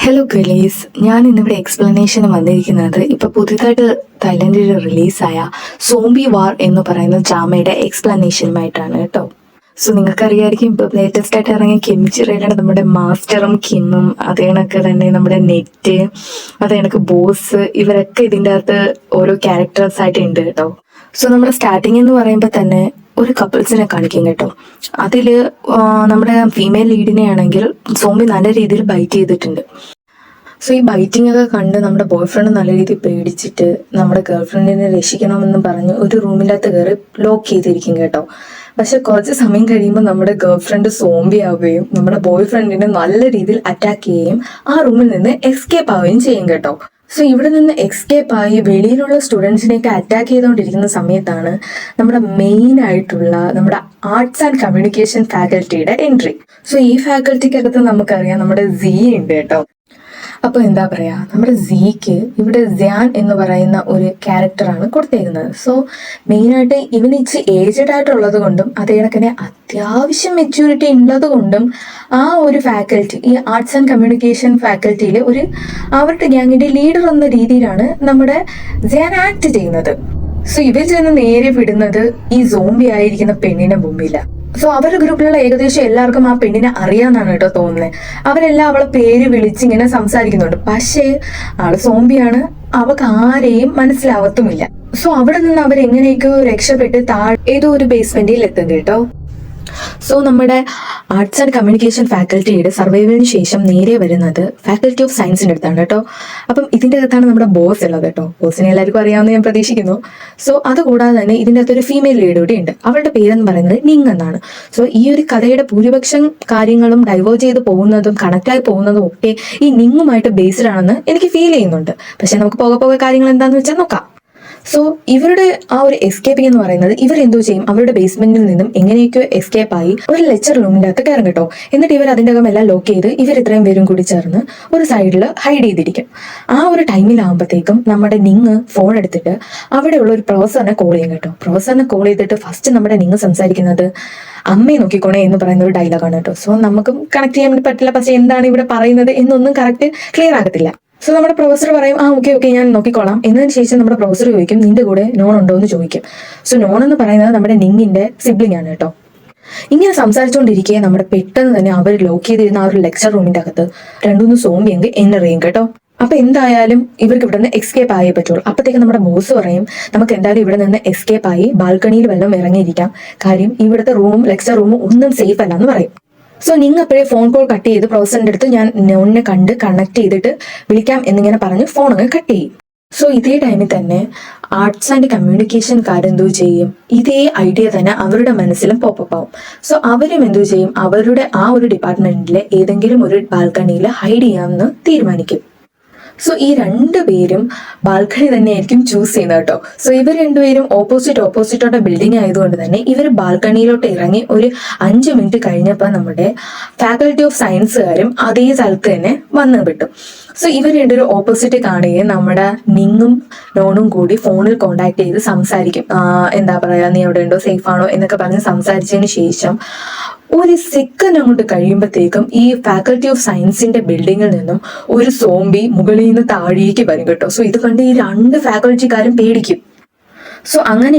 Hello ഗലീസ്, ഞാൻ ഇന്നിവിടെ എക്സ്പ്ലനേഷന് വന്നിരിക്കുന്നത് ഇപ്പോൾ പുതിയതായിട്ട് തായ്ലൻഡിൽ റിലീസായ സോംബി വാർ എന്ന് പറയുന്ന ഡ്രാമയുടെ എക്സ്പ്ലനേഷനുമായിട്ടാണ് കേട്ടോ. സോ നിങ്ങൾക്കറിയായിരിക്കും ഇപ്പോൾ ലേറ്റസ്റ്റ് ആയിട്ട് ഇറങ്ങിയ കെമിസ്ട്രിയിലാണ് നമ്മുടെ മാസ്റ്ററും കിമ്മും, അതേ കണക്ക് തന്നെ നമ്മുടെ നെറ്റ്, അതേ കണക്ക് ബോസ്, ഇവരൊക്കെ ഇതിൻ്റെ അകത്ത് ഓരോ ക്യാരക്ടേഴ്സ് ആയിട്ട് ഉണ്ട് കേട്ടോ. സോ നമ്മുടെ സ്റ്റാർട്ടിങ് എന്ന് പറയുമ്പോൾ തന്നെ ഒരു കപ്പിൾസിനെ കാണിക്കും കേട്ടോ. അതിൽ നമ്മുടെ ഫീമെയിൽ ലീഡിനെ ആണെങ്കിൽ സോംബി നല്ല രീതിയിൽ ബൈറ്റ് ചെയ്തിട്ടുണ്ട്. സോ ഈ ബൈറ്റിംഗ് ഒക്കെ കണ്ട് നമ്മുടെ ബോയ് ഫ്രണ്ട് നല്ല രീതിയിൽ പേടിച്ചിട്ട് നമ്മുടെ ഗേൾ ഫ്രണ്ടിനെ രക്ഷിക്കണമെന്ന് പറഞ്ഞ് ഒരു റൂമിൻ്റെ അകത്ത് കയറി ലോക്ക് ചെയ്തിരിക്കും കേട്ടോ. പക്ഷെ കുറച്ച് സമയം കഴിയുമ്പോൾ നമ്മുടെ ഗേൾ ഫ്രണ്ട് സോംബി ആവുകയും നമ്മുടെ ബോയ് ഫ്രണ്ടിനെ നല്ല രീതിയിൽ അറ്റാക്ക് ചെയ്യുകയും ആ റൂമിൽ നിന്ന് എസ്കേപ്പ് ആവുകയും ചെയ്യും കേട്ടോ. സോ ഇവിടെ നിന്ന് എസ്കേപ്പ് ആയി വെളിയിലുള്ള സ്റ്റുഡൻസിനെയൊക്കെ അറ്റാക്ക് ചെയ്തുകൊണ്ടിരിക്കുന്ന സമയത്താണ് നമ്മുടെ മെയിൻ ആയിട്ടുള്ള നമ്മുടെ ആർട്സ് ആൻഡ് കമ്മ്യൂണിക്കേഷൻ ഫാക്കൽറ്റിയുടെ എൻട്രി. സോ ഈ ഫാക്കൽറ്റിക്കകത്ത് നമുക്കറിയാം നമ്മുടെ സീ ഉണ്ട് കേട്ടോ. അപ്പോൾ എന്താ പറയുക, നമ്മുടെ സീക്ക് ഇവിടെ ധ്യാൻ എന്ന് പറയുന്ന ഒരു ക്യാരക്ടറാണ് കൊടുത്തേക്കുന്നത്. സോ മെയിനായിട്ട് ഇവന് ഇച്ചിരി ഏജ്ഡ് ആയിട്ടുള്ളത് കൊണ്ടും അതേ കണക്കിന് അത്യാവശ്യം മെച്യൂരിറ്റി ഉള്ളത് കൊണ്ടും ആ ഒരു ഫാക്കൽറ്റി, ഈ ആർട്സ് ആൻഡ് കമ്മ്യൂണിക്കേഷൻ ഫാക്കൽറ്റിയിൽ ഒരു അവരുടെ ഗ്യാങ്ങിൻ്റെ ലീഡർ എന്ന രീതിയിലാണ് നമ്മുടെ ധ്യാൻ ആക്ട് ചെയ്യുന്നത്. സോ ഇവർ ചെന്ന് നേരെ വിടുന്നത് ഈ സോംബി ആയിരിക്കുന്ന പെണ്ണിനെ മുമ്പില്ല. സോ അവരുടെ ഗ്രൂപ്പിലുള്ള ഏകദേശം എല്ലാവർക്കും ആ പെണ്ണിനെ അറിയാന്നാണ് കേട്ടോ തോന്നുന്നത്. അവരെല്ലാം അവളെ പേര് വിളിച്ച് ഇങ്ങനെ സംസാരിക്കുന്നുണ്ട്. പക്ഷേ ആള് സോംബിയാണ്, അവൾക്ക് ആരെയും മനസ്സിലാവത്തുമില്ല. സോ അവിടെ നിന്ന് അവരെങ്ങനെയൊക്കെയോ രക്ഷപ്പെട്ട് ഏതോ ഒരു ബേസ്മെന്റിൽ എത്തും കേട്ടോ. സോ നമ്മുടെ ആർട്സ് ആൻഡ് കമ്മ്യൂണിക്കേഷൻ ഫാക്കൽറ്റിയുടെ സർവൈവലിന് ശേഷം നേരെ വരുന്നത് ഫാക്കൽറ്റി ഓഫ് സയൻസിൻ്റെ അടുത്താണ് കേട്ടോ. അപ്പം ഇതിൻ്റെ അകത്താണ് നമ്മുടെ ബോസ് ഉള്ളത് കേട്ടോ. ബോസിനെ എല്ലാവർക്കും അറിയാമെന്ന് ഞാൻ പ്രതീക്ഷിക്കുന്നു. സോ അതുകൂടാതെ തന്നെ ഇതിൻ്റെ അകത്തൊരു ഫീമെയിൽ ലീഡ് കൂടി ഉണ്ട്. അവളുടെ പേരെന്ന് പറയുന്നത് നിങ് എന്നാണ്. സോ ഈ ഒരു കഥയുടെ ഭൂരിപക്ഷം കാര്യങ്ങളും ഡൈവേർജ് ചെയ്ത് പോകുന്നതും കണക്റ്റായി പോകുന്നതും ഒക്കെ ഈ നിങ്ങുമായിട്ട് ബേസ്ഡ് ആണെന്ന് എനിക്ക് ഫീൽ ചെയ്യുന്നുണ്ട്. പക്ഷെ നമുക്ക് പോകെ പോകെ കാര്യങ്ങൾ എന്താണെന്ന് വെച്ചാൽ നോക്കാം. സോ ഇവരുടെ ആ ഒരു എസ്കേപ്പിംഗ് എന്ന് പറയുന്നത് ഇവരെന്തോ ചെയ്യും, അവരുടെ ബേസ്മെന്റിൽ നിന്നും എങ്ങനെയൊക്കെയോ എസ്കേപ്പ് ആയി ഒരു ലെക്ചർ റൂമിൻ്റെ അകത്ത് കയറും കേട്ടോ. എന്നിട്ട് ഇവർ അതിൻ്റെ അകം എല്ലാം ലോക്ക് ചെയ്ത് ഇവർ ഇത്രയും പേരും കൂടി ചേർന്ന് ഒരു സൈഡിൽ ഹൈഡ് ചെയ്തിരിക്കും. ആ ഒരു ടൈമിലാകുമ്പോഴത്തേക്കും നമ്മുടെ നിങ് ഫോൺ എടുത്തിട്ട് അവിടെയുള്ള ഒരു പ്രൊഫസറിനെ കോൾ ചെയ്യും കേട്ടോ. പ്രൊഫസറിനെ കോൾ ചെയ്തിട്ട് ഫസ്റ്റ് നമ്മുടെ നിങ് സംസാരിക്കുന്നത് അമ്മയെ നോക്കിക്കോണേ എന്ന് പറയുന്ന ഒരു ഡയലോഗാണ് കേട്ടോ. സോ നമുക്കും കണക്ട് ചെയ്യാൻ വേണ്ടി പറ്റില്ല, പക്ഷെ എന്താണ് ഇവിടെ പറയുന്നത് എന്നൊന്നും കറക്റ്റ് ക്ലിയർ ആകത്തില്ല. സോ നമ്മുടെ പ്രൊഫസർ പറയും ഓക്കെ ഞാൻ നോക്കിക്കോളാം. എന്നതിന് ശേഷം നമ്മുടെ പ്രൊഫസർ ചോദിക്കും നിന്റെ കൂടെ നോൺ ഉണ്ടോ എന്ന് ചോദിക്കും. സോ നോൺ എന്ന് പറയുന്നത് നമ്മുടെ നിങ്ങിന്റെ സിബ്ലിംഗ് ആണ് കേട്ടോ. ഇങ്ങനെ സംസാരിച്ചുകൊണ്ടിരിക്കെ നമ്മുടെ പെട്ടെന്ന് തന്നെ അവർ ലോക്ക് ചെയ്തിരുന്ന ആ ഒരു ലെക്ചർ റൂമിന്റെ അകത്ത് രണ്ടുമൂന്ന് സോംബി അങ്ങ് എൻ്റർ ചെയ്യും കേട്ടോ. അപ്പൊ എന്തായാലും ഇവർക്ക് ഇവിടെ നിന്ന് എസ്കേപ്പ് ആയേ പറ്റുള്ളൂ. അപ്പത്തേക്ക് നമ്മുടെ ബോസ് പറയും നമുക്ക് എന്തായാലും ഇവിടെ നിന്ന് എസ്കേപ്പ് ആയി ബാൽക്കണിയിൽ വെള്ളം ഇറങ്ങിയിരിക്കാം, കാര്യം ഇവിടുത്തെ റൂമും ലെക്ചർ റൂമും ഒന്നും സേഫ് അല്ല എന്ന് പറയും. സോ നിങ്ങൾ അപ്പോഴേ ഫോൺ കോൾ കട്ട് ചെയ്ത് പ്രൊഫസറിന്റെ അടുത്ത് ഞാൻ നോണിനെ കണ്ട് കണക്ട് ചെയ്തിട്ട് വിളിക്കാം എന്നിങ്ങനെ പറഞ്ഞ് ഫോൺ അങ്ങ് കട്ട് ചെയ്യും. സോ ഇതേ ടൈമിൽ തന്നെ ആർട്സ് ആൻഡ് കമ്മ്യൂണിക്കേഷൻകാരെന്തോ ചെയ്യും, ഇതേ ഐഡിയ തന്നെ അവരുടെ മനസ്സിലും പോപ്പപ്പ് ആവും. സോ അവരും എന്തോ ചെയ്യും, അവരുടെ ആ ഒരു ഡിപ്പാർട്ട്മെന്റിലെ ഏതെങ്കിലും ഒരു ബാൽക്കണിയിൽ ഹൈഡ് ചെയ്യാമെന്ന് തീരുമാനിക്കും. സോ ഈ രണ്ടുപേരും ബാൽക്കണി തന്നെയായിരിക്കും ചൂസ് ചെയ്യുന്നത് കേട്ടോ. സോ ഇവർ രണ്ടുപേരും ഓപ്പോസിറ്റോടെ ബിൽഡിംഗ് ആയതുകൊണ്ട് തന്നെ ഇവർ ബാൽക്കണിയിലോട്ട് ഇറങ്ങി ഒരു 5 മിനിറ്റ് കഴിഞ്ഞപ്പോൾ നമ്മുടെ ഫാക്കൽറ്റി ഓഫ് സയൻസുകാരും അതേ സ്ഥലത്ത് തന്നെ വന്നു കിട്ടും. സോ ഇവർ രണ്ടൊരു ഓപ്പോസിറ്റ് കാണുകയും നമ്മുടെ നിങ്ങും നോണും കൂടി ഫോണിൽ കോണ്ടാക്ട് ചെയ്ത് സംസാരിക്കും. എന്താ പറയുക, നീ എവിടെ ഉണ്ടോ, സേഫ് ആണോ എന്നൊക്കെ പറഞ്ഞ് സംസാരിച്ചതിന് ശേഷം ഒരു സെക്കൻഡ് അങ്ങോട്ട് കഴിയുമ്പോഴത്തേക്കും ഈ ഫാക്കൽറ്റി ഓഫ് സയൻസിന്റെ ബിൽഡിങ്ങിൽ നിന്നും ഒരു സോംബി മുകളിൽ നിന്ന് താഴേക്ക് വരും കേട്ടോ. സോ ഇത് കണ്ട് ഈ 2 ഫാക്കൽറ്റിക്കാരും പേടിക്കും. സോ അങ്ങനെ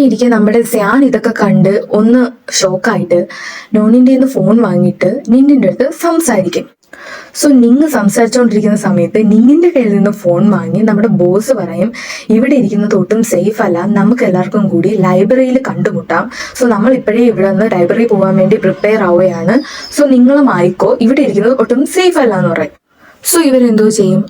ഇരിക്കെ നമ്മുടെ ധ്യാൻ ഇതൊക്കെ കണ്ട് ഒന്ന് ഷോക്കായിട്ട് നോണിൻ്റെ ഫോൺ വാങ്ങിയിട്ട് നിന്നിൻ്റെ അടുത്ത് സംസാരിക്കും. സോ നിങ്ങ് സംസാരിച്ചുകൊണ്ടിരിക്കുന്ന സമയത്ത് നിങ്ങിന്റെ കയ്യിൽ നിന്ന് ഫോൺ വാങ്ങി നമ്മുടെ ബോസ് പറയും ഇവിടെ ഇരിക്കുന്നത് ഒട്ടും സേഫ് അല്ല, നമുക്ക് എല്ലാവർക്കും കൂടി ലൈബ്രറിയിൽ കണ്ടുമുട്ടാം. സോ നമ്മൾ ഇപ്പോഴേ ഇവിടെ നിന്ന് ലൈബ്രറി പോകാൻ വേണ്ടി പ്രിപ്പയർ ആവുകയാണ്. സോ നിങ്ങളും ആയിക്കോ, ഇവിടെ ഇരിക്കുന്നത് ഒട്ടും സേഫ് അല്ല എന്ന് പറയും. സോ ഇവരെന്തോ ചെയ്യും,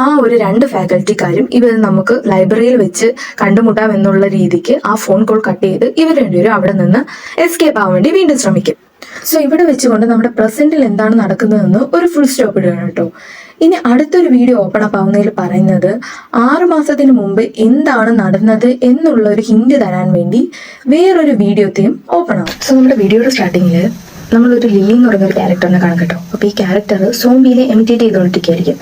ആ ഒരു 2 ഫാക്കൽറ്റിക്കാരും ഇവർ നമുക്ക് ലൈബ്രറിയിൽ വെച്ച് കണ്ടുമുട്ടാം എന്നുള്ള രീതിക്ക് ആ ഫോൺ കോൾ കട്ട് ചെയ്ത് ഇവർ രണ്ടുപേരും അവിടെ നിന്ന് എസ്കേപ്പ് ആവാൻ വേണ്ടി വീണ്ടും ശ്രമിക്കും. സോ ഇവിടെ വെച്ചുകൊണ്ട് നമ്മുടെ പ്രസന്റിൽ എന്താണ് നടക്കുന്നതെന്ന് ഒരു ഫുൾ സ്റ്റോപ്പ് ഇടുകയാണ് കേട്ടോ. ഇനി അടുത്തൊരു വീഡിയോ ഓപ്പൺ അപ്പ് ആവുന്നതിൽ പറയുന്നത് 6 മാസത്തിന് മുമ്പ് എന്താണ് നടന്നത് എന്നുള്ള ഒരു ഹിന്റ് തരാൻ വേണ്ടി വേറൊരു വീഡിയോത്തെയും ഓപ്പൺ ആവും. സോ നമ്മുടെ വീഡിയോയുടെ സ്റ്റാർട്ടിങ്ങിൽ നമ്മളൊരു ലില്ലി എന്ന് പറയുന്ന ഒരു ക്യാരക്ടറിനെ കാണാം കേട്ടോ. അപ്പോൾ ഈ ക്യാരക്ടർ സോംബിയിലെ എമിറ്റേറ്റ് ചെയ്തുകൊണ്ടിരിക്കുകയായിരിക്കും.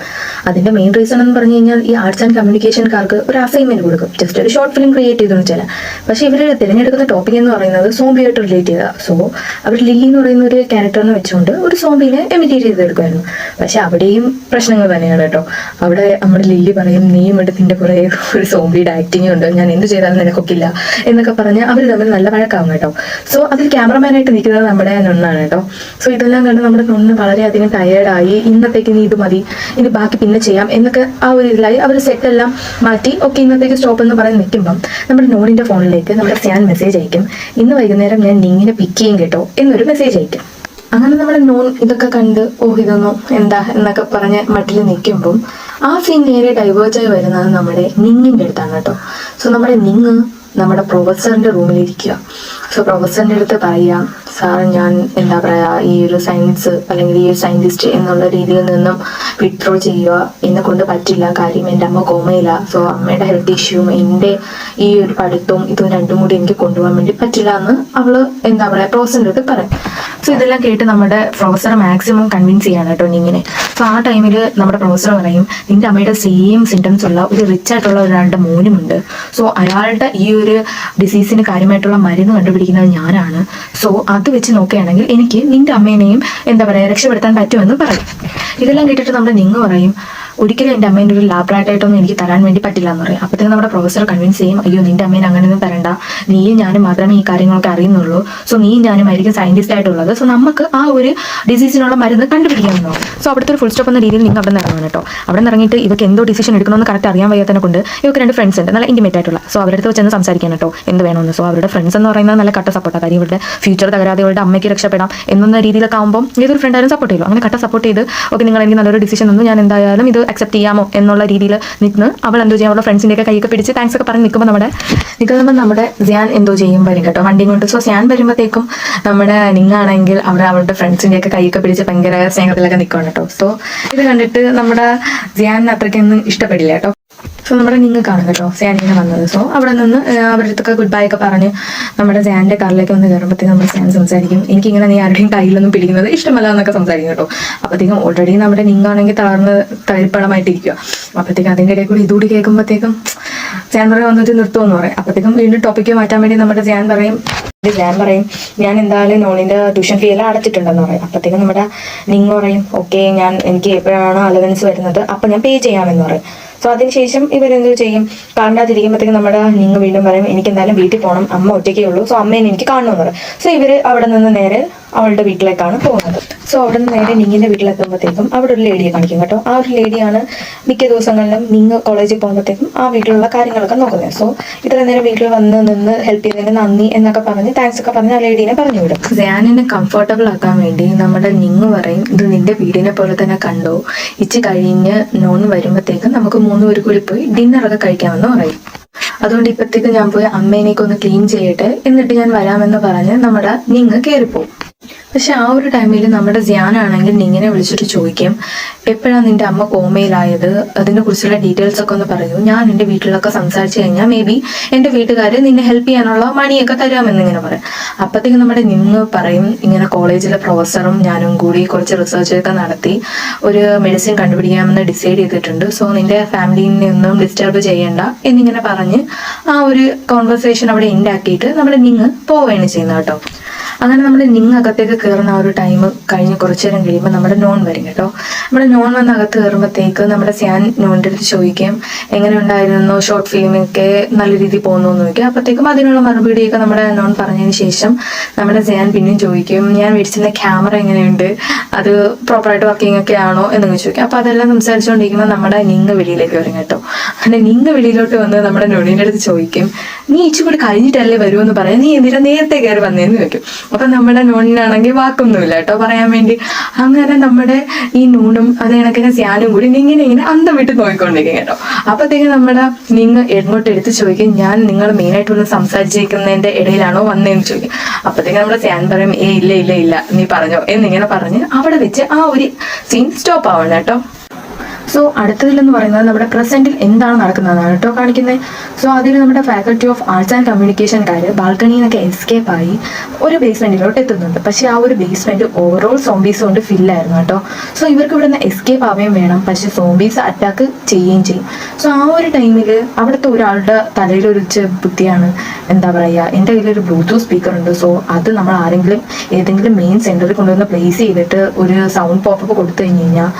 അതിന്റെ മെയിൻ റീസൺ എന്ന് പറഞ്ഞു കഴിഞ്ഞാൽ ഈ ആർട്സ് ആൻഡ് കമ്മ്യൂണിക്കേഷൻകാർക്ക് ഒരു അസൈൻമെന്റ് കൊടുക്കും, ജസ്റ്റ് ഒരു ഷോർട്ട് ഫിലിം ക്രിയേറ്റ് ചെയ്തെന്ന് വെച്ചാൽ. പക്ഷേ ഇവർ തിരഞ്ഞെടുക്കുന്ന ടോപ്പിക് എന്ന് പറയുന്നത് സോംബിയായിട്ട് റിലേറ്റ് ചെയ്താൽ. സോ അവർ ലില്ലി എന്ന് പറയുന്ന ഒരു ക്യാരക്ടറിനെ വെച്ചുകൊണ്ട് ഒരു സോംബിനെ എമിറ്റേറ്റ് ചെയ്തെടുക്കുമായിരുന്നു. പക്ഷെ അവിടെയും പ്രശ്നങ്ങൾ തന്നെയാണ് കേട്ടോ. അവിടെ നമ്മുടെ ലില്ലി പറയും, നീയും എടുത്തിന്റെ കുറേ ഒരു സോംബിയുടെ ആക്ടിങ് ഉണ്ട്, ഞാൻ എന്ത് ചെയ്താലും നിനക്കൊക്കില്ല എന്നൊക്കെ പറഞ്ഞ് അവർ തമ്മിൽ നല്ല വഴക്കാവും കേട്ടോ. സോ അതിൽ ക്യാമറമാനായിട്ട് നിൽക്കുന്നത് നമ്മുടെ നൊണ്ണാണ് കേട്ടോ. സോ ഇതെല്ലാം കണ്ട് നമ്മുടെ നൊണ്ണ് വളരെയധികം ടയേർഡായി, ഇന്നത്തേക്ക് നീ ഇത് മതി, ഇനി ബാക്കി പിന്നെ ചെയ്യാം എന്നൊക്കെ ആ ഒരു ഇതിലായി അവർ സെറ്റെല്ലാം മാറ്റി ഓക്കെ ഇന്നത്തേക്ക് സ്റ്റോപ്പ് എന്ന് പറഞ്ഞ് നിൽക്കുമ്പം നമ്മുടെ നോണിന്റെ ഫോണിലേക്ക് നമ്മുടെ സ്യാൻ മെസ്സേജ് അയക്കും, ഇന്ന് വൈകുന്നേരം ഞാൻ നിങ്ങിനെ പിക്ക് ചെയ്യും കേട്ടോ എന്നൊരു മെസ്സേജ് അയക്കും. അങ്ങനെ നമ്മുടെ നോൺ ഇതൊക്കെ കണ്ട് ഇതൊന്നും എന്താ എന്നൊക്കെ പറഞ്ഞ് മട്ടിൽ നിൽക്കുമ്പം ആ സീൻ നേരെ ഡൈവേർജായി വരുന്നത് നമ്മുടെ നിങ്ങിൻ്റെ അടുത്താണ് കേട്ടോ. സോ നമ്മുടെ നിങ് നമ്മുടെ പ്രൊഫസറിന്റെ റൂമിലിരിക്കുക. സോ പ്രൊഫസറിന്റെ അടുത്ത് പറയാം, സാർ ഞാൻ എന്താ പറയുക ഈ ഒരു സയൻസ് അല്ലെങ്കിൽ ഈ ഒരു സയന്റിസ്റ്റ് എന്നുള്ള രീതിയിൽ നിന്നും വിഡ്രോ ചെയ്യുക, എന്നെ കൊണ്ട് പറ്റില്ല, കാര്യം എൻ്റെ അമ്മ കോമയില്ല. സോ അമ്മയുടെ ഹെൽത്ത് ഇഷ്യൂവും എൻ്റെ ഈ ഒരു പഠിത്തവും ഇതും രണ്ടും കൂടി എനിക്ക് കൊണ്ടുപോകാൻ വേണ്ടി പറ്റില്ല എന്ന് അവള് എന്താ പറയുക പ്രൊഫസറിന്റെ അടുത്ത് പറയും. സോ ഇതെല്ലാം കേട്ട് നമ്മുടെ പ്രൊഫസർ മാക്സിമം കൺവിൻസ് ചെയ്യാണ് കേട്ടോ നിങ്ങിനെ. സോ ആ ടൈമിൽ നമ്മുടെ പ്രൊഫസർ പറയും, നിന്റെ അമ്മയുടെ സെയിം സിംറ്റംസ് ഉള്ള ഒരു റിച്ച് ആയിട്ടുള്ള ഒരാളുടെ മോനുമുണ്ട്. സോ അയാളുടെ ഈ ഒരു ഡിസീസിന് കാര്യമായിട്ടുള്ള മരുന്ന് കണ്ടുപിടിക്കുന്നത് ഞാനാണ്. സോ അത് വെച്ച് നോക്കുകയാണെങ്കിൽ എനിക്ക് നിന്റെ അമ്മേനെയും എന്താ പറയുക രക്ഷപ്പെടുത്താൻ പറ്റുമെന്ന് പറയും. ഇതെല്ലാം കേട്ടിട്ട് നമ്മുടെ നിങ്ങ് പറയും, ഒരിക്കലും എൻ്റെ അമ്മേൻ്റെ ഒരു ലാബ്രായിട്ടൊന്നും എനിക്ക് തരാൻ വേണ്ടി പറ്റില്ല എന്ന് പറയും. അപ്പോഴത്തേക്കും നമ്മുടെ പ്രൊഫസർ കൺവിൻസ് ചെയ്യും, അയ്യോ നിന്റെ അമ്മേനെ അങ്ങനെയൊന്നും തരണ്ട, നീയും ഞാനും മാത്രമേ ഈ കാര്യങ്ങളൊക്കെ അറിയുന്നുള്ളൂ. സോ നീയും ഞാനും ആയിരിക്കും സയന്റിസ്റ്റ് ആയിട്ടുള്ളത്. സോ നമുക്ക് ആ ഒരു ഡിസീസിനുള്ള മരുന്ന് കണ്ടുപിടിക്കാമെന്നോ. സോ അവിടുത്തെ ഒരു ഫുൾ സ്റ്റോപ്പ് എന്ന രീതിയിൽ നിങ്ങൾ അവിടെ നിന്ന് ഇറങ്ങണം കേട്ടോ. അവിടെ നിന്ന് ഇറങ്ങിയിട്ട് ഇവർക്ക് എന്തോ ഡിസിഷൻ എടുക്കണമെന്ന് കറക്റ്റ് അറിയാൻ വയ്യാത്തതിനെ കൊണ്ട് ഇവർക്ക് 2 ഫ്രണ്ട്സ് ഉണ്ട്, നല്ല ഇൻറ്റിമേറ്റ് ആയിട്ടുള്ള. സോ അവരുടെ അടുത്ത് വെച്ച് സംസാരിക്കാൻ കേട്ടോ എന്ത് വേണമെന്ന്. സോ അവരുടെ ഫ്രണ്ട്സ് എന്ന് പറയുന്നത് നല്ല കട്ട സപ്പോർട്ടാണ്. കാര്യം ഇവരുടെ ഫ്യൂച്ചർ തകരാതെ ഇവരുടെ അമ്മയ്ക്ക് രക്ഷപ്പെടാം എന്ന രീതിയിലൊക്കെ ആകുമ്പോൾ ഏതൊരു ഫ്രണ്ടായാലും സപ്പോർട്ട് ചെയ്യുമല്ലോ. അങ്ങനെ കട്ട സപ്പോർട്ട് ചെയ്ത് ഓക്കെ നിങ്ങൾ എനിക്ക് നല്ലൊരു ഡിസിഷൻ തന്നു, ഞാൻ എന്തായാലും ഇത് അക്സെപ്റ്റ് ചെയ്യാമോ എന്നുള്ള രീതിയിൽ നിൽന്ന് അവൾ എന്തോ ചെയ്യും, അവളുടെ ഫ്രണ്ട്സിൻ്റെ ഒക്കെ കൈയൊക്കെ പിടിച്ച് താങ്ക്സ് ഒക്കെ പറഞ്ഞ് നിൽക്കുമ്പോൾ നമ്മുടെ സ്യാൻ എന്തോ ചെയ്യും വരും കേട്ടോ വണ്ടി കൊണ്ട്. സോ സ്യാൻ വരുമ്പോഴത്തേക്കും നമ്മുടെ നിങ്ങാണെങ്കിൽ അവളുടെ ഫ്രണ്ട്സിൻ്റെ ഒക്കെ കൈയൊക്കെ പിടിച്ച് ഭയങ്കര സ്നേഹത്തിലൊക്കെ നിൽക്കുകയാണ് കേട്ടോ. സോ ഇത് കണ്ടിട്ട് നമ്മുടെ സ്യാൻ അത്രയ്ക്കൊന്നും ഇഷ്ടപ്പെടില്ല കേട്ടോ. സോ നമ്മുടെ നിങ്ങ കാണും കേട്ടോ സ്യാനിങ്ങനെ വന്നത്. സോ അവിടെ നിന്ന് അവരുടെ അടുത്തൊക്കെ ഗുഡ് ബൈ ഒക്കെ പറഞ്ഞ് നമ്മുടെ സ്യാൻ്റെ കാറിലേക്ക് വന്ന് കയറുമ്പോഴത്തേക്കും നമ്മുടെ സ്യാൻ സംസാരിക്കും, എനിക്കിങ്ങനെ നീ ആരുടെയും കയ്യിലൊന്നും പിടിക്കുന്നത് ഇഷ്ടമല്ല എന്നൊക്കെ സംസാരിക്കും കേട്ടോ. അപ്പോഴത്തേക്കും ഓൾറെഡി നമ്മുടെ നിങ്ങാണെങ്കിൽ തളർന്ന് തരിപ്പണമായിട്ടിരിക്കുക. അപ്പോഴത്തേക്കും അതിൻ്റെ ഇടയിൽ കൂടി ഇതുകൂടി കേൾക്കുമ്പോഴത്തേക്കും സ്യാൻ പറയും വന്നിട്ട് നിർത്തുമെന്ന് പറയും. അപ്പോഴത്തേക്കും വീണ്ടും ടോപ്പിക്ക് മാറ്റാൻ വേണ്ടി നമ്മുടെ സ്യാൻ പറയും ഞാൻ എന്തായാലും നോണിന്റെ ട്യൂഷൻ ഫീ എല്ലാം അടച്ചിട്ടുണ്ടെന്ന് പറയും. അപ്പോഴത്തേക്കും നമ്മുടെ നിങ്ങ പറയും ഓക്കെ എനിക്ക് എപ്പോഴാണോ അലവൻസ് വരുന്നത് അപ്പം ഞാൻ പേ ചെയ്യാമെന്ന് പറയും. സോ അതിനുശേഷം ഇവരെന്തോ ചെയ്യും, കാണാതിരിക്കുമ്പോഴത്തേക്കും നമ്മുടെ നിങ്ങ വീണ്ടും പറയും എനിക്ക് എന്തായാലും വീട്ടിൽ പോകണം, അമ്മ ഒറ്റയ്ക്കേ ഉള്ളൂ, സോ അമ്മേനെ എനിക്ക് കാണണമെന്ന് പറയും. സോ ഇവർ അവിടെ നിന്ന് നേരെ അവളുടെ വീട്ടിലേക്കാണ് പോകുന്നത്. സോ അവിടെ നിന്ന് നേരെ നിങ്ങിന്റെ വീട്ടിലെത്തുമ്പോഴത്തേക്കും അവിടെ ഒരു ലേഡിയെ കാണിക്കും കേട്ടോ. ആ ഒരു ലേഡിയാണ് മിക്ക ദിവസങ്ങളിലും നിങ്ങ കോളേജിൽ പോകുമ്പോഴത്തേക്കും ആ വീട്ടിലുള്ള കാര്യങ്ങളൊക്കെ നോക്കുന്നത്. സോ ഇത്ര നേരം വീട്ടിൽ വന്ന് നിന്ന് ഹെൽപ്പ് ചെയ്തതിന് നന്ദി എന്നൊക്കെ പറഞ്ഞ് താങ്ക്സ് ഒക്കെ പറഞ്ഞ് ആ ലേഡീനെ പറഞ്ഞു വിടും. സ്യാനിനെ കംഫർട്ടബിൾ ആക്കാൻ വേണ്ടി നമ്മുടെ നിങ്ങ് പറയും, ഇത് നിന്റെ വീടിനെ പോലെ തന്നെ കണ്ടോ, ഇച്ച് കഴിഞ്ഞ് നോൺ വരുമ്പോഴത്തേക്കും നമുക്ക് 3 പേര് കൂടി പോയി ഡിന്നറൊക്കെ കഴിക്കാമെന്ന് പറയും. അതുകൊണ്ട് ഇപ്പത്തേക്ക് ഞാൻ പോയി അമ്മേനേക്ക് ഒന്ന് ക്ലീൻ ചെയ്യട്ടെ, എന്നിട്ട് ഞാൻ വരാമെന്ന് പറഞ്ഞ് നമ്മുടെ നിങ്ങ് കയറിപ്പോവും. പക്ഷെ ആ ഒരു ടൈമിൽ നമ്മുടെ സ്യാനാണെങ്കിൽ നിങ്ങിനെ വിളിച്ചിട്ട് ചോദിക്കും, എപ്പോഴാണ് നിന്റെ അമ്മ കോമയിലായത്, അതിനെ കുറിച്ചുള്ള ഡീറ്റെയിൽസ് ഒക്കെ ഒന്ന് പറയൂ, ഞാൻ എൻ്റെ വീട്ടിലൊക്കെ സംസാരിച്ചു കഴിഞ്ഞാൽ മേ ബി എൻ്റെ വീട്ടുകാർ നിന്നെ ഹെൽപ്പ് ചെയ്യാനുള്ള മണിയൊക്കെ തരാമെന്നിങ്ങനെ പറയും. അപ്പോഴത്തേക്കും നമ്മുടെ നിങ്ങ് പറയും, ഇങ്ങനെ കോളേജിലെ പ്രൊഫസറും ഞാനും കൂടി കുറച്ച് റിസർച്ചൊക്കെ നടത്തി ഒരു മെഡിസിൻ കണ്ടുപിടിക്കാമെന്ന് ഡിസൈഡ് ചെയ്തിട്ടുണ്ട്. സോ നിന്റെ ഫാമിലിനെ ഒന്നും ഡിസ്റ്റർബ് ചെയ്യണ്ട എന്നിങ്ങനെ പറഞ്ഞ് ആ ഒരു കോൺവെർസേഷൻ അവിടെ എൻഡ് ആക്കിയിട്ട് നമ്മുടെ നിങ്ങ് പോവുകയാണ് ചെയ്യുന്നത് കേട്ടോ. അങ്ങനെ നമ്മുടെ നിങ്ങ് അകത്തേക്ക് കയറുന്ന ആ ഒരു ടൈം കഴിഞ്ഞ് കുറച്ചു നേരം കഴിയുമ്പോൾ നമ്മുടെ നോൺ വരും കേട്ടോ. നമ്മുടെ നോൺ വന്ന് അകത്ത് കയറുമ്പോഴത്തേക്ക് നമ്മുടെ സ്യാൻ നോണിൻ്റെ അടുത്ത് ചോദിക്കും, എങ്ങനെ ഉണ്ടായിരുന്നു ഷോർട്ട് ഫിലിമൊക്കെ, നല്ല രീതിയിൽ പോകുന്നു എന്ന് ചോദിക്കും. അപ്പോഴത്തേക്കും അതിനുള്ള മറുപടിയൊക്കെ നമ്മുടെ നോൺ പറഞ്ഞതിന് ശേഷം നമ്മുടെ സ്യാൻ പിന്നെയും ചോദിക്കും, ഞാൻ മേടിച്ചിരുന്ന ക്യാമറ എങ്ങനെയുണ്ട്, അത് പ്രോപ്പറായിട്ട് വർക്കിംഗ് ഒക്കെ ആണോ എന്നൊക്കെ ചോദിക്കും. അപ്പോൾ അതെല്ലാം സംസാരിച്ചുകൊണ്ടിരിക്കുമ്പോൾ നമ്മുടെ നിങ്ങ് വെളിയിലേക്ക് വരും കേട്ടോ. അങ്ങനെ നിങ്ങ് വെളിയിലോട്ട് വന്ന് നമ്മുടെ നോണിൻ്റെ അടുത്ത് ചോദിക്കും, നീ ഇച്ചിരി കൂടി കഴിഞ്ഞിട്ടല്ലേ വരുമെന്ന് പറയാം, നീ എന്തിനാ നേരത്തെ കയറി വന്നേന്ന് ചോദിക്കും. അപ്പൊ നമ്മുടെ നൂണിനാണെങ്കിൽ വാക്കൊന്നുമില്ല കേട്ടോ പറയാൻ വേണ്ടി. അങ്ങനെ നമ്മുടെ ഈ നൂണും അതേ കണക്കിന് സ്യാനും കൂടി ഇങ്ങനെ അന്തം വിട്ട് നോക്കിക്കൊണ്ടിരിക്കും കേട്ടോ. അപ്പത്തേക്കും നമ്മുടെ നിങ്ങൾ എങ്ങോട്ട് എടുത്ത് ചോദിക്കും, ഞാൻ നിങ്ങൾ മെയിനായിട്ട് വന്ന് സംസാരിച്ചിരിക്കുന്നതിന്റെ ഇടയിലാണോ വന്നതെന്ന് ചോദിക്കും. അപ്പത്തേക്കും നമ്മുടെ സ്യാൻ പറയും, ഇല്ല നീ പറഞ്ഞോ എന്നിങ്ങനെ പറഞ്ഞ് അവിടെ വെച്ച് ആ ഒരു സീൻ സ്റ്റോപ്പ് ആവണം കേട്ടോ. സോ അടുത്തതിലെന്ന് പറയുന്നത് നമ്മുടെ പ്രസന്റിൽ എന്താണ് നടക്കുന്നതാണ് കേട്ടോ കാണിക്കുന്നത്. സോ അതിൽ നമ്മുടെ ഫാക്കൽറ്റി ഓഫ് ആർട്സ് ആൻഡ് കമ്മ്യൂണിക്കേഷൻകാർ ബാൽക്കണിയിൽ നിന്നൊക്കെ എസ്കേപ്പ് ആയി ഒരു ബേസ്മെന്റിലോട്ട് എത്തുന്നുണ്ട്. പക്ഷേ ആ ഒരു ബേസ്മെന്റ് ഓവറോൾ സോംബീസ് കൊണ്ട് ഫില്ലായിരുന്നു കേട്ടോ. സോ ഇവർക്ക് ഇവിടെ നിന്ന് എസ്കേപ്പ് ആവുകയും വേണം, പക്ഷേ സോംബീസ് അറ്റാക്ക് ചെയ്യുകയും ചെയ്യും. സോ ആ ഒരു ടൈമിൽ അവിടുത്തെ ഒരാളുടെ തലയിലൊരിച്ച് ബുദ്ധിയാണ്, എന്താ പറയുക, എൻ്റെ കയ്യിലൊരു ബ്ലൂടൂത്ത് സ്പീക്കർ ഉണ്ട്. സോ അത് നമ്മൾ ഏതെങ്കിലും മെയിൻ സെന്ററിൽ കൊണ്ടുവന്ന് പ്ലേസ് ചെയ്തിട്ട് ഒരു സൗണ്ട് പോപ്പപ്പ് കൊടുത്തു കഴിഞ്ഞ് കഴിഞ്ഞാൽ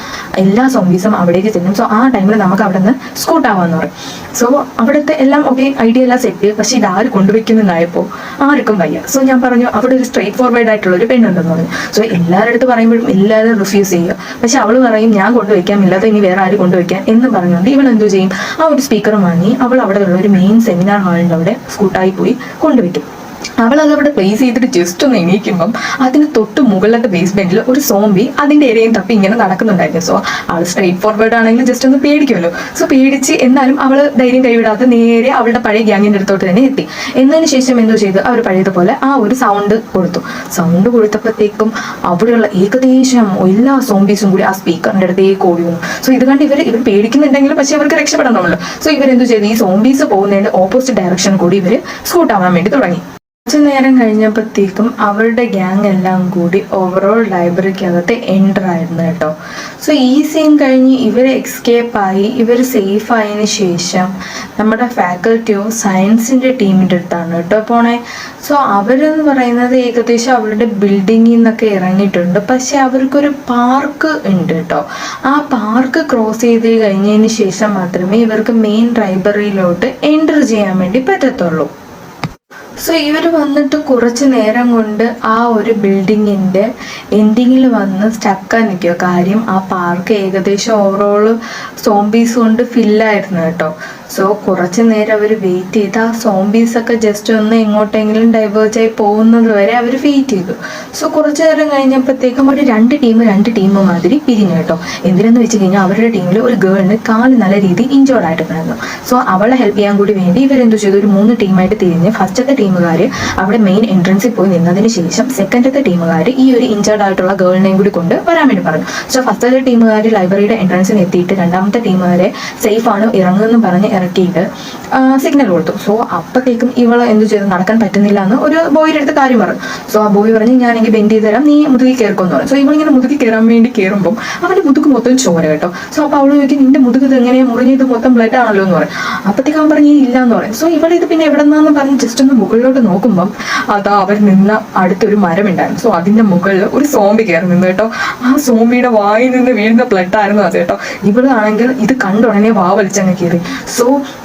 എല്ലാ സോംബീസും അവിടേക്ക് ചെല്ലും. സോ ആ ടൈമിൽ നമുക്ക് അവിടെ നിന്ന് സ്കൂട്ട് ആവാന്ന് പറയും. സോ അവിടുത്തെ എല്ലാം ഓക്കെ, ഐഡിയ എല്ലാം സെറ്റ്. പക്ഷെ ഇത് ആര് കൊണ്ടുവയ്ക്കുന്നതായപ്പോൾ ആർക്കും വയ്യ. സോ ഞാൻ പറഞ്ഞു അവിടെ ഒരു സ്ട്രേറ്റ് ഫോർവേഡ് ആയിട്ടുള്ള ഒരു പെണ്ണുണ്ടെന്ന് പറഞ്ഞു. സോ എല്ലാവരുടെ അടുത്ത് പറയുമ്പോഴും എല്ലാവരും റിഫ്യൂസ് ചെയ്യുക. പക്ഷെ അവൾ പറയും ഞാൻ കൊണ്ടുവയ്ക്കാം, ഇല്ലാതെ ഇനി വേറെ ആര് കൊണ്ടുവയ്ക്കാൻ എന്ന് പറഞ്ഞുകൊണ്ട് ഇവൾ എന്തോ ചെയ്യും, ആ ഒരു സ്പീക്കറും വാങ്ങി അവൾ അവിടെ ഉള്ള ഒരു മെയിൻ സെമിനാർ ഹാളിൻ്റെ അവിടെ സ്കൂട്ടായി പോയി കൊണ്ടുവയ്ക്കും. അവളത് അവിടെ പ്ലേസ് ചെയ്തിട്ട് ജസ്റ്റ് ഒന്ന് എണീക്കുമ്പം അതിന് തൊട്ട് മുകളിലത്തെ ബേസ്മെന്റിൽ ഒരു സോംബി അതിന്റെ ഏരിയയും തപ്പി ഇങ്ങനെ നടക്കുന്നുണ്ടായിരുന്നു. സോ അവൾ സ്ട്രേറ്റ് ഫോർവേഡ് ആണെങ്കിൽ ജസ്റ്റ് ഒന്ന് പേടിക്കുമല്ലോ. സോ പേടിച്ച് എന്നാലും അവൾ ധൈര്യം കൈവിടാതെ നേരെ അവളുടെ പഴയ ഗ്യാങ്ങിന്റെ അടുത്തോട്ട് തന്നെ എത്തി. എന്നതിന് ശേഷം എന്തോ ചെയ്തു, അവർ പഴയതുപോലെ ആ ഒരു സൗണ്ട് കൊടുത്തു. സൗണ്ട് കൊടുത്തപ്പോഴത്തേക്കും അവിടെയുള്ള ഏകദേശം എല്ലാ സോംബീസും കൂടി ആ സ്പീക്കറിന്റെ അടുത്തേക്ക് ഓടി വന്നു. സോ ഇത് കണ്ട് ഇവർ പെടിക്കുന്നുണ്ടെങ്കിലും പക്ഷെ അവർക്ക് രക്ഷപ്പെടണമല്ലോ. സോ ഇവരെന്തോ ചെയ്തു, ഈ സോംബീസ് പോകുന്നതിന്റെ ഓപ്പോസിറ്റ് ഡയറക്ഷൻ കൂടി ഇവർ സ്കൂട്ടാവാൻ വേണ്ടി തുടങ്ങി. കുറച്ചു നേരം കഴിഞ്ഞപ്പോഴത്തേക്കും അവരുടെ ഗ്യാങ് എല്ലാം കൂടി ഓവറോൾ ലൈബ്രറിക്കകത്ത് എൻ്റർ ആയിരുന്നു കേട്ടോ. സോ ഈ സീൻ കഴിഞ്ഞ് ഇവർ എസ്കേപ്പായി ഇവർ സേഫ് ആയതിനു ശേഷം നമ്മുടെ ഫാക്കൽറ്റി ഓഫ് സയൻസിൻ്റെ ടീമിൻ്റെ അടുത്താണ് കേട്ടോ പോണേ. സോ അവരെന്ന് പറയുന്നത് ഏകദേശം അവരുടെ ബിൽഡിങ്ങിൽ നിന്നൊക്കെ ഇറങ്ങിയിട്ടുണ്ട്. പക്ഷെ അവർക്കൊരു പാർക്ക് ഉണ്ട് കേട്ടോ. ആ പാർക്ക് ക്രോസ് ചെയ്ത് കഴിഞ്ഞതിന് ശേഷം മാത്രമേ ഇവർക്ക് മെയിൻ ലൈബ്രറിയിലോട്ട് എൻ്റർ ചെയ്യാൻ വേണ്ടി പറ്റത്തുള്ളൂ. സോ ഇവർ വന്നിട്ട് കുറച്ച് നേരം കൊണ്ട് ആ ഒരു ബിൽഡിങ്ങിൻ്റെ എൻഡിങ്ങിൽ വന്ന് സ്റ്റക്കായി നിൽക്കുക. കാര്യം ആ പാർക്ക് ഏകദേശം ഓവറോൾ സോംബീസ് കൊണ്ട് ഫില്ലായിരുന്നു കേട്ടോ. സോ കുറച്ച് നേരം അവർ വെയിറ്റ് ചെയ്ത് ആ സോംബീസൊക്കെ ജസ്റ്റ് ഒന്ന് എങ്ങോട്ടെങ്കിലും ഡൈവേർജായി പോകുന്നത് വരെ അവർ വെയിറ്റ് ചെയ്തു. സോ കുറച്ച് നേരം കഴിഞ്ഞപ്പോഴത്തേക്കും ഒരു രണ്ട് ടീം മാതിരി പിരിഞ്ഞു കേട്ടോ. എന്തിനെന്ന് വെച്ച് കഴിഞ്ഞാൽ അവരുടെ ടീമിൽ ഒരു ഗേളിന് കാല് നല്ല രീതിയിൽ ഇഞ്ചോർഡ് ആയിട്ടുണ്ടായിരുന്നു. സോ അവളെ ഹെൽപ്പ് ചെയ്യാൻ കൂടി വേണ്ടി ഇവരെന്തോ ചെയ്തു, ഒരു 3 ടീമായിട്ട് തിരിഞ്ഞ് ഫസ്റ്റത്തെ ടീമുകാർ അവിടെ മെയിൻ എൻട്രൻസിൽ പോയി നിന്നതിന് ശേഷം സെക്കൻഡത്തെ ടീമുകാർ ഈ ഒരു ഇഞ്ചേർഡ് ആയിട്ടുള്ള ഗേളിനെയും കൂടി കൊണ്ട് വരാൻ വേണ്ടി പറഞ്ഞു. സോ ഫസ്റ്റത്തെ ടീമുകാർ ലൈബ്രറിയുടെ എൻട്രൻസിൽ എത്തിയിട്ട് രണ്ടാമത്തെ ടീമുകാരെ സേഫ് ആണ് ഇറങ്ങുമെന്ന് പറഞ്ഞ് ഇറക്കിയിട്ട് സിഗ്നൽ കൊടുത്തു. സോ അപ്പോഴത്തേക്കും ഇവൾ എന്ത് ചെയ്തു, നടക്കാൻ പറ്റുന്നില്ല എന്ന് ഒരു ബോയുടെ അടുത്ത് കാര്യം പറഞ്ഞു. സോ ആ ബോയ് പറഞ്ഞ് ഞാൻ എനിക്ക് ബെൻഡ് ചെയ്ത് തരാം, നീ മുതുകി കയറിക്കൊന്ന് പറഞ്ഞു. സോ ഇവളിങ്ങനെ മുതുകി കയറാൻ വേണ്ടി കയറുമ്പോൾ അവൻ്റെ മുതുക്ക് മൊത്തം ചോര കേട്ടോ. സോ അപ്പോൾ അവൾ ചോദിക്കും നിന്റെ മുതുക് ഇത് എങ്ങനെയാണ് മുറിഞ്ഞത്, മൊത്തം ബ്ലഡ് ആണല്ലോ എന്ന് പറയും. അപ്പോഴത്തേക്ക് അവൻ പറഞ്ഞ് ഇല്ല എന്ന് പറയും. സോ ഇവിടെ ഇത് പിന്നെ എവിടെ നിന്നാന്ന് പറഞ്ഞ് ജസ്റ്റ് ഒന്ന് മുകളിലോട്ട് നോക്കുമ്പം അതാ അവർ നിന്ന അടുത്തൊരു മരമുണ്ടായിരുന്നു. സോ അതിന്റെ മുകളിൽ ഒരു സോംബി കയറി നിന്ന് കേട്ടോ. ആ സോംബിയുടെ വായിൽ നിന്ന് വീഴുന്ന ബ്ലഡ് ആയിരുന്നു അത് കേട്ടോ. ഇവളാണെങ്കിൽ ഇത് കണ്ട ഉടനെ വാ വലിച്ചങ്ങ് കയറി. സോ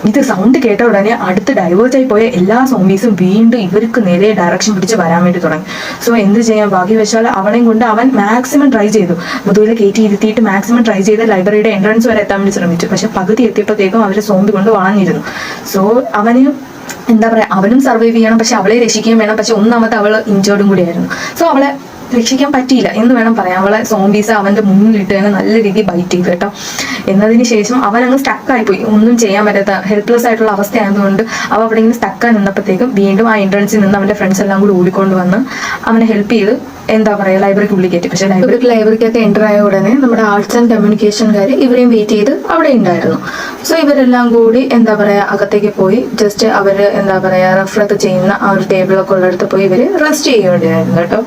ഇത് സൗണ്ട് കേട്ട ഉടനെ അടുത്ത് ഡൈവേർജായി പോയ എല്ലാ സോംബീസും വീണ്ടും ഇവർക്ക് നേരെ ഡയറക്ഷൻ പിടിച്ച് വരാൻ വേണ്ടി തുടങ്ങി. സോ എന്ത് ചെയ്യാൻ, ഭാഗ്യവശാൽ അവനെയും കൊണ്ട് അവൻ മാക്സിമം ട്രൈ ചെയ്തു, മുതുകിൽ കയറ്റി ഇരുത്തിയിട്ട് മാക്സിമം ട്രൈ ചെയ്ത് ലൈബ്രറിയുടെ എൻട്രൻസ് വരെ എത്താൻ വേണ്ടി ശ്രമിച്ചു. പക്ഷെ പകുതി എത്തിയപ്പോഴത്തേക്കും അവർ സോംബി കൊണ്ട് വളഞ്ഞിരുന്നു. സോ അവന് എന്താ പറയുക, അവനും സർവൈവ് ചെയ്യണം, പക്ഷെ അവളെ രക്ഷിക്കുകയും വേണം. പക്ഷെ ഒന്നാമത്തെ അവൾ ഇഞ്ചേർഡും കൂടിയായിരുന്നു. സോ അവളെ രക്ഷിക്കാൻ പറ്റിയില്ല എന്ന് വേണം പറയാം. അവളെ സോംബീസ് അവൻ്റെ മുന്നിലിട്ട് തന്നെ നല്ല രീതിയിൽ ബൈറ്റ് ചെയ്തു കേട്ടോ. എന്നതിന് ശേഷം അവൻ അങ്ങ് സ്റ്റക്കായിപ്പോയി, ഒന്നും ചെയ്യാൻ പറ്റാത്ത ഹെൽപ്ലെസ് ആയിട്ടുള്ള അവസ്ഥയായതുകൊണ്ട് അവ അവിടെ ഇങ്ങനെ സ്റ്റക്കായി നിന്നപ്പോഴത്തേക്കും വീണ്ടും ആ എൻട്രൻസിൽ നിന്ന് അവൻ്റെ ഫ്രണ്ട്സ് എല്ലാം കൂടി ഓടിക്കൊണ്ട് വന്ന് അവനെ ഹെൽപ്പ് ചെയ്ത് എന്താ പറയുക ലൈബ്രറിക്ക് ഉള്ളിൽ കയറ്റി. പക്ഷേ ലൈബ്രറിക്കൊക്കെ എൻ്റർ ആയ ഉടനെ നമ്മുടെ ആർട്സ് ആൻഡ് കമ്മ്യൂണിക്കേഷൻകാർ ഇവരെയും വെയിറ്റ് ചെയ്ത് അവിടെ ഉണ്ടായിരുന്നു. സോ ഇവരെല്ലാം കൂടി എന്താ പറയുക അകത്തേക്ക് പോയി ജസ്റ്റ് അവർ എന്താ പറയുക റെഫറൊക്കെ ചെയ്യുന്ന ആ ഒരു ടേബിളൊക്കെ ഉള്ളിടത്ത് പോയി ഇവർ റെസ്റ്റ് ചെയ്യേണ്ടതായിരുന്നു കേട്ടോ.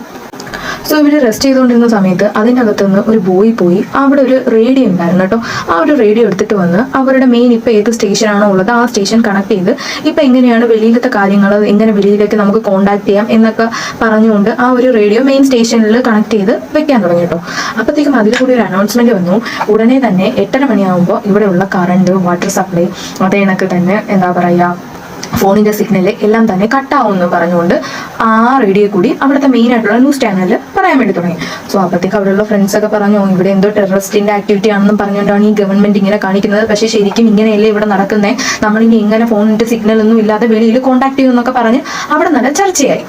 സോ ഇവർ റെസ്റ്റ് ചെയ്തുകൊണ്ടിരുന്ന സമയത്ത് അതിൻ്റെ അകത്തുനിന്ന് ഒരു ബോയ് പോയി അവിടെ ഒരു റേഡിയോ ഉണ്ടായിരുന്നു കേട്ടോ. ആ ഒരു റേഡിയോ എടുത്തിട്ട് വന്ന് അവരുടെ മെയിൻ ഇപ്പോൾ ഏത് സ്റ്റേഷനാണോ ഉള്ളത് ആ സ്റ്റേഷൻ കണക്ട് ചെയ്ത് ഇപ്പം എങ്ങനെയാണ് വെളിയിലത്തെ കാര്യങ്ങൾ, എങ്ങനെ വെളിയിലേക്ക് നമുക്ക് കോൺടാക്ട് ചെയ്യാം എന്നൊക്കെ പറഞ്ഞുകൊണ്ട് ആ ഒരു റേഡിയോ മെയിൻ സ്റ്റേഷനിൽ കണക്ട് ചെയ്ത് വെക്കാൻ തുടങ്ങി കേട്ടോ. അപ്പോഴത്തേക്കും അതിൽ കൂടി ഒരു അനൗൺസ്മെന്റ് വന്നു. ഉടനെ തന്നെ 8:30 മണിയാകുമ്പോൾ ഇവിടെയുള്ള കറണ്ട്, വാട്ടർ സപ്ലൈ, അതേ കണക്ക് തന്നെ എന്താ പറയുക ഫോണിൻ്റെ സിഗ്നൽ എല്ലാം തന്നെ കട്ടാവുമെന്ന് പറഞ്ഞുകൊണ്ട് ആ റേഡിയോ കൂടി അവിടുത്തെ മെയിൻ ആയിട്ടുള്ള ന്യൂസ് ചാനലിൽ പറയാൻ വേണ്ടി തുടങ്ങി. സോ അപ്പോഴത്തേക്ക് അവിടെയുള്ള ഫ്രണ്ട്സൊക്കെ പറഞ്ഞു ഇവിടെ എന്തോ ടെററിസ്റ്റിൻ്റെ ആക്ടിവിറ്റി ആണെന്നും പറഞ്ഞുകൊണ്ടാണ് ഈ ഗവൺമെൻറ് ഇങ്ങനെ കാണിക്കുന്നത്. പക്ഷേ ശരിക്കും ഇങ്ങനെയല്ലേ ഇവിടെ നടക്കുന്നത്, നമ്മളിനി ഇങ്ങനെ ഫോണിൻ്റെ സിഗ്നൽ ഒന്നും ഇല്ലാതെ വെളിയിൽ കോൺടാക്ട് ചെയ്യുമെന്നൊക്കെ പറഞ്ഞ് അവിടെ നല്ല ചർച്ചയായി.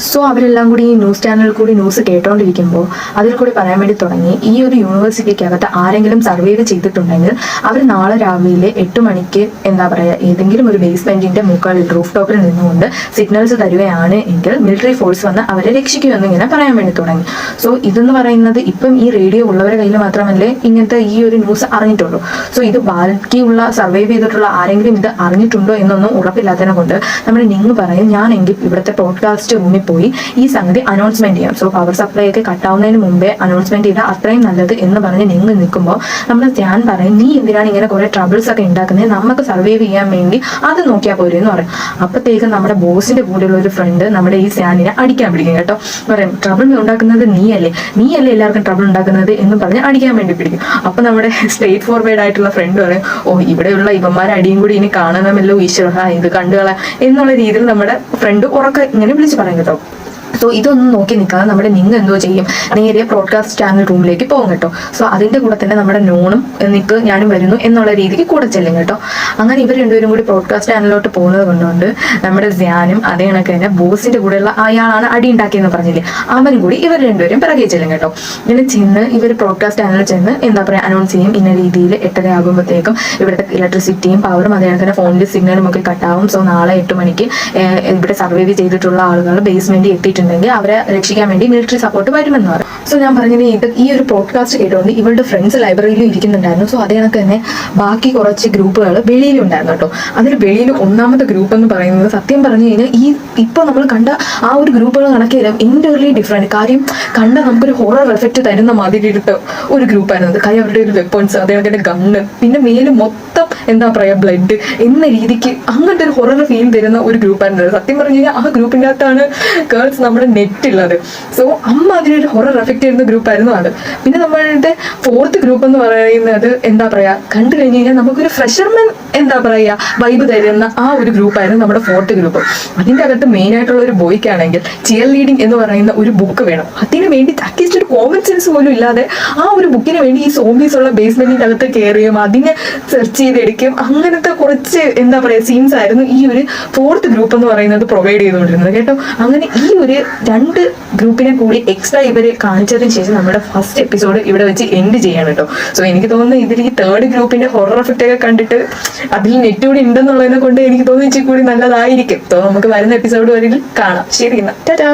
സോ അവരെല്ലാം കൂടി ഈ ന്യൂസ് ചാനലിൽ കൂടി ന്യൂസ് കേട്ടോണ്ടിരിക്കുമ്പോൾ അതിൽ കൂടി പറയാൻ വേണ്ടി തുടങ്ങി, ഈ ഒരു യൂണിവേഴ്സിറ്റിക്കകത്ത് ആരെങ്കിലും സർവൈവ് ചെയ്തിട്ടുണ്ടെങ്കിൽ അവർ നാളെ രാവിലെ 8 മണിക്ക് എന്താ പറയുക ഏതെങ്കിലും ഒരു ബേസ്മെന്റിന്റെ മുകളിൽ റൂഫ് ടോപ്പിൽ നിന്നുകൊണ്ട് സിഗ്നൽസ് തരുകയാണ് എങ്കിൽ മിലിറ്ററി ഫോഴ്സ് വന്ന് അവരെ രക്ഷിക്കുമെന്ന് ഇങ്ങനെ പറയാൻ വേണ്ടി തുടങ്ങി. സോ ഇതെന്ന് പറയുന്നത് ഇപ്പം ഈ റേഡിയോ ഉള്ളവരുടെ കയ്യിൽ മാത്രമല്ലേ ഇങ്ങനത്തെ ഈ ഒരു ന്യൂസ് അറിഞ്ഞിട്ടുള്ളൂ. സോ ഇത് ബാക്കിയുള്ള സർവൈവ് ചെയ്തിട്ടുള്ള ആരെങ്കിലും ഇത് അറിഞ്ഞിട്ടുണ്ടോ എന്നൊന്നും ഉറപ്പില്ലാത്തതിനെ കൊണ്ട് നമ്മുടെ നിങ് പറയും, ഞാനെങ്കിൽ ഇവിടുത്തെ പോഡ്കാസ്റ്റ് റൂമിൽ പോയി ഈ സംഗതി അനൗൺസ്മെന്റ് ചെയ്യാം. സോ പവർ സപ്ലൈ ഒക്കെ കട്ടാവുന്നതിന് മുമ്പേ അനൗൺസ്മെന്റ് ചെയ്താൽ അത്രയും നല്ലത് എന്ന് പറഞ്ഞ് നിങ്ങൾ നിൽക്കുമ്പോൾ നമ്മുടെ ധ്യാൻ പറയും, നീ എന്തിനാണ് ഇങ്ങനെ കുറെ ട്രബിൾസ് ഒക്കെ ഉണ്ടാക്കുന്നത്, നമുക്ക് സർവൈവ് ചെയ്യാൻ വേണ്ടി അത് നോക്കിയാൽ പോരെ എന്ന് പറയും. അപ്പോഴത്തേക്കും നമ്മുടെ ബോസിന്റെ കൂടെയുള്ള ഒരു ഫ്രണ്ട് നമ്മുടെ ഈ സ്യാനിനെ അടിക്കാൻ പിടിക്കും കേട്ടോ. പറയും, ട്രബിൾ ഉണ്ടാക്കുന്നത് നീയല്ലേ എല്ലാവർക്കും ട്രബിൾ ഉണ്ടാക്കുന്നത് എന്ന് പറഞ്ഞ് അടിക്കാൻ വേണ്ടി പിടിക്കും. അപ്പൊ നമ്മുടെ സ്ട്രേറ്റ് ഫോർവേഡ് ആയിട്ടുള്ള ഫ്രണ്ട് പറയും, ഓ ഇവിടെയുള്ള ഇവന്മാരെ അടിയും കൂടി ഇനി കാണണമല്ലോ ഈശ്വര, ഇത് കണ്ടുകള എന്നുള്ള രീതിയിൽ നമ്മുടെ ഫ്രണ്ട് ഉറക്കെ ഇങ്ങനെ വിളിച്ച് പറയും കേട്ടോ. സോ ഇതൊന്നും നോക്കി നിൽക്കാതെ നമ്മുടെ നിങ് എന്തോ ചെയ്യും, നേരെ ബ്രോഡ്കാസ്റ്റ് ചാനൽ റൂമിലേക്ക് പോകും കേട്ടോ. സോ അതിന്റെ കൂടെ തന്നെ നമ്മുടെ നോണും നിക്ക് ഞാനും വരുന്നു എന്നുള്ള രീതിക്ക് കൂടെ ചെല്ലും കേട്ടോ. അങ്ങനെ ഇവർ രണ്ടുപേരും കൂടി ബ്രോഡ്കാസ്റ്റ് ചാനലിലോട്ട് പോകുന്നത് കൊണ്ടുകൊണ്ട് നമ്മുടെ ധ്യാനും അതേ കണക്ക് തന്നെ ബോസിന്റെ കൂടെയുള്ള അയാളാണ് അടി ഉണ്ടാക്കിയെന്ന് പറഞ്ഞില്ലേ, അവനും കൂടി ഇവർ രണ്ടുപേരും പിറകെ ചെല്ലും കേട്ടോ. ഇങ്ങനെ ചെന്ന് ഇവർ ബ്രോഡ്കാസ്റ്റ് ചാനലിൽ ചെന്ന് എന്താ പറയുക അനൗൺസ് ചെയ്യും, ഇന്ന രീതിയിൽ 8:30 ആകുമ്പോഴത്തേക്കും ഇവിടുത്തെ ഇലക്ട്രിസിറ്റിയും പവറും അതേ കണക്ക് തന്നെ ഫോണിന്റെ സിഗ്നലും ഒക്കെ കട്ടാവും. സോ നാളെ 8 മണിക്ക് ഇവിടെ സർവൈവ് ചെയ്തിട്ടുള്ള ആളുകൾ ബേസ്മെന്റ് എത്തിയിട്ടുണ്ട്, അവരെ രക്ഷിക്കാൻ വേണ്ടി മിലിറ്ററി സപ്പോർട്ട് വരുമെന്ന് പറയും. സോ ഞാൻ പറഞ്ഞത് ഈ ഒരു പോഡ്കാസ്റ്റ് കേട്ടുകൊണ്ട് ഇവളുടെ ഫ്രണ്ട്സ് ലൈബ്രറിയിലും ഇരിക്കുന്നുണ്ടായിരുന്നു. സോ അതേ കണക്ക് തന്നെ ബാക്കി കുറച്ച് ഗ്രൂപ്പുകൾ വെളിയിലും ഉണ്ടായിരുന്നു കേട്ടോ. അതിൽ വെളിയിൽ ഒന്നാമത്തെ ഗ്രൂപ്പ് എന്ന് പറയുന്നത് സത്യം പറഞ്ഞു കഴിഞ്ഞാൽ ഈ ഇപ്പോൾ നമ്മൾ കണ്ട ആ ഒരു ഗ്രൂപ്പുകൾ കണക്കില്ല എൻ്റർലി ഡിഫറെൻറ്റ്. കാര്യം കണ്ട നമുക്കൊരു ഹൊറർ എഫക്റ്റ് തരുന്ന മാതിരി എടുത്ത ഒരു ഗ്രൂപ്പായിരുന്നു. കാര്യം അവരുടെ ഒരു വെപ്പൺസ് അതേ കണക്ക് ഗണ്ണ് പിന്നെ മേല് മൊത്തം എന്താ പറയുക ബ്ലഡ് എന്ന രീതിക്ക് അങ്ങനത്തെ ഒരു ഹൊറർ ഫീൽ തരുന്ന ഒരു ഗ്രൂപ്പായിരുന്നു. സത്യം പറഞ്ഞു കഴിഞ്ഞാൽ ആ ഗ്രൂപ്പിൻ്റെ അകത്താണ് ഗേൾസ് നമ്മുടെ നെറ്റ് ഉള്ളത്. സോ അമ്മ അതിനൊരു ഹൊറർ എഫക്റ്റ് ചെയ്യുന്ന ഗ്രൂപ്പായിരുന്നു അത്. പിന്നെ നമ്മളുടെ 4th ഗ്രൂപ്പ് എന്ന് പറയുന്നത് എന്താ പറയുക കണ്ടു കഴിഞ്ഞ് കഴിഞ്ഞാൽ നമുക്കൊരു ഫ്രഷർമെൻ എന്താ പറയുക വൈബ് തരുന്ന ആ ഒരു ഗ്രൂപ്പായിരുന്നു നമ്മുടെ 4th ഗ്രൂപ്പ്. അതിൻ്റെ അകത്ത് മെയിൻ ആയിട്ടുള്ള ഒരു ബോയ്ക്കാണെങ്കിൽ ചിയർ ലീഡിങ് എന്ന് പറയുന്ന ഒരു ബുക്ക് വേണം. അതിന് വേണ്ടി അറ്റ്ലീസ്റ്റ് ഒരു കോമൺ സെൻസ് പോലും ഇല്ലാതെ ആ ഒരു ബുക്കിന് വേണ്ടി ഈ സോംബീസ് ഉള്ള ബേസ്മെന്റിന്റെ അകത്ത് കയറിയും അതിനെ സെർച്ച് ചെയ്തെടുക്കും. അങ്ങനത്തെ കുറച്ച് എന്താ പറയുക സീൻസ് ആയിരുന്നു ഈ ഒരു 4th ഗ്രൂപ്പ് എന്ന് പറയുന്നത് പ്രൊവൈഡ് ചെയ്തുകൊണ്ടിരുന്നത് കേട്ടോ. അങ്ങനെ ഈ ഒരു 2 ഗ്രൂപ്പിനെ കൂടി എക്സ്ട്രാ ഇവര് കാണിച്ചതിന് ശേഷം നമ്മുടെ ഫസ്റ്റ് എപ്പിസോഡ് ഇവിടെ വെച്ച് എൻഡ് ചെയ്യാണ് കേട്ടോ. സോ എനിക്ക് തോന്നുന്നു ഇതിൽ ഈ 3rd ഗ്രൂപ്പിന്റെ ഹൊറർ എഫക്റ്റ് ഒക്കെ കണ്ടിട്ട് അതിൽ നെറ്റ് കൂടി ഉണ്ടെന്നുള്ളതിനെ കൊണ്ട് എനിക്ക് തോന്നുന്നു ഇച്ചിരി കൂടി നല്ലതായിരിക്കും. സോ നമുക്ക് വരുന്ന എപ്പിസോഡ് വരെ കാണാം. ശരി എന്നാ ടാറ്റാ.